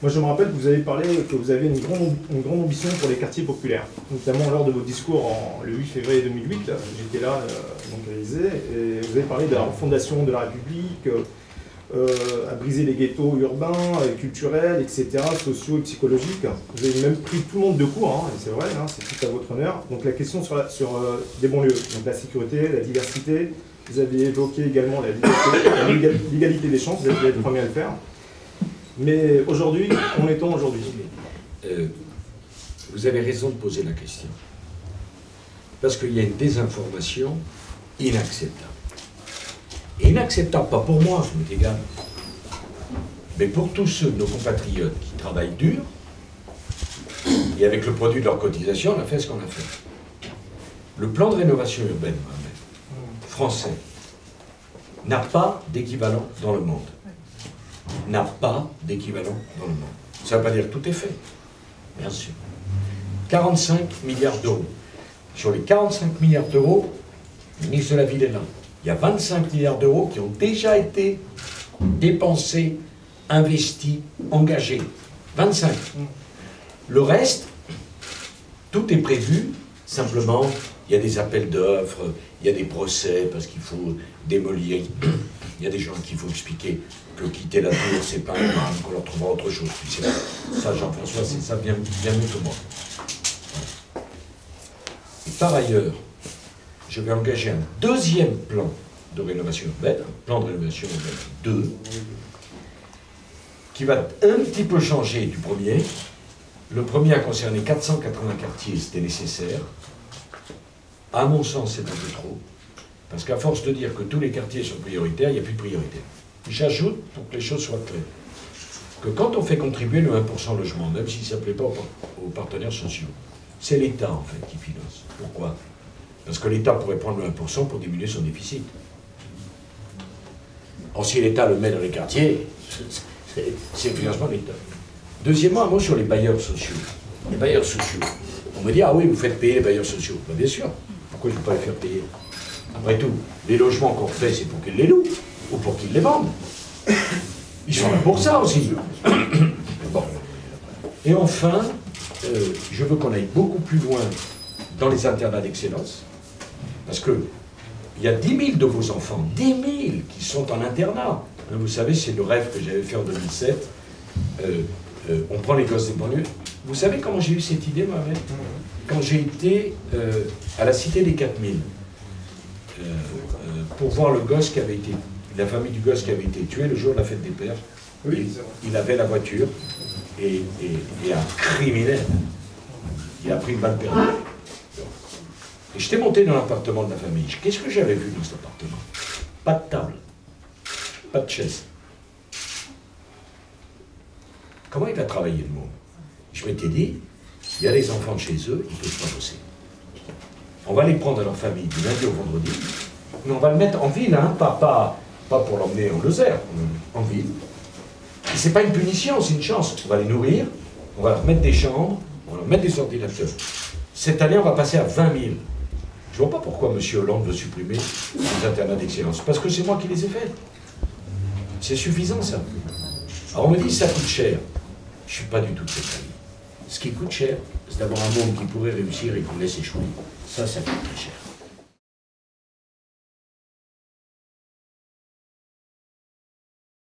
Moi, je me rappelle que vous avez parlé que vous avez une grande ambition pour les quartiers populaires, notamment lors de votre discours le 8 février 2008. J'étais là, donc à l'Élysée, et vous avez parlé de la refondation de la République, à briser les ghettos urbains, culturels, etc., sociaux et psychologiques. Vous avez même pris tout le monde de court, et c'est vrai, c'est tout à votre honneur. Donc la question sur des banlieues, donc la sécurité, la diversité, vous avez évoqué également l'égalité des chances, vous êtes les premiers à le faire. Mais aujourd'hui, on est où aujourd'hui? Vous avez raison de poser la question. Parce qu'il y a une désinformation inacceptable. Et inacceptable, pas pour moi, je m'étais égal, mais pour tous ceux de nos compatriotes qui travaillent dur, et avec le produit de leur cotisation, on a fait ce qu'on a fait. Le plan de rénovation urbaine français n'a pas d'équivalent dans le monde. N'a pas d'équivalent dans le monde. Ça ne veut pas dire que tout est fait, bien sûr. 45 milliards d'euros. Sur les 45 milliards d'euros, le ministre de la Ville est là. Il y a 25 milliards d'euros qui ont déjà été dépensés, investis, engagés. 25. Le reste, tout est prévu. Simplement, il y a des appels d'offres, il y a des procès parce qu'il faut démolir. Il y a des gens qu'il faut expliquer que quitter la tour, c'est pas un mal, qu'on leur trouvera autre chose. Ça, Jean-François, c'est ça bien mieux que moi. Et par ailleurs, je vais engager un deuxième plan de rénovation urbaine, un plan de rénovation urbaine 2, qui va un petit peu changer du premier. Le premier a concerné 480 quartiers, c'était nécessaire. À mon sens, c'est un peu trop. Parce qu'à force de dire que tous les quartiers sont prioritaires, il n'y a plus de priorité. J'ajoute, pour que les choses soient claires, que quand on fait contribuer le 1% logement, même s'il ne s'appelait pas aux partenaires sociaux, c'est l'État, en fait, qui finance. Pourquoi? Parce que l'État pourrait prendre le 1% pour diminuer son déficit. Or, si l'État le met dans les quartiers, c'est le financement de l'État. Deuxièmement, un mot sur les bailleurs sociaux. Les bailleurs sociaux. On me dit, ah oui, vous faites payer les bailleurs sociaux. Ben, bien sûr. Pourquoi je ne peux pas les faire payer? Après tout, les logements qu'on fait, c'est pour qu'ils les louent ou pour qu'ils les vendent. Ils sont là pour ça aussi. Bon. Et enfin, je veux qu'on aille beaucoup plus loin dans les internats d'excellence. Parce que il y a 10 000 de vos enfants, 10 000 qui sont en internat. Vous savez, c'est le rêve que j'avais fait en 2007. On prend les gosses des banlieues. Vous savez comment j'ai eu cette idée, Mohamed? Quand j'ai été à la Cité des 4000, pour voir le gosse qui avait été, la famille du gosse qui avait été tué le jour de la fête des pères. Oui, il avait la voiture et un criminel, il a pris une balle perdue. Et j'étais monté dans l'appartement de la famille. Qu'est-ce que j'avais vu dans cet appartement? Pas de table, pas de chaise. Comment il a travaillé le monde? Je m'étais dit, il y a des enfants de chez eux, ils ne peuvent pas bosser. On va les prendre à leur famille du lundi au vendredi, mais on va le mettre en ville, hein, pas pour l'emmener en Lozère, en ville. Et c'est pas une punition, c'est une chance. On va les nourrir, on va leur mettre des chambres, on va leur mettre des ordinateurs. Cette année, on va passer à 20 000. Je vois pas pourquoi M. Hollande veut supprimer les internats d'excellence. Parce que c'est moi qui les ai faits. C'est suffisant, ça. Alors on me dit, ça coûte cher. Je suis pas du tout de cet avis. Ce qui coûte cher, c'est d'avoir un monde qui pourrait réussir et qu'on laisse échouer. Ça coûte très cher.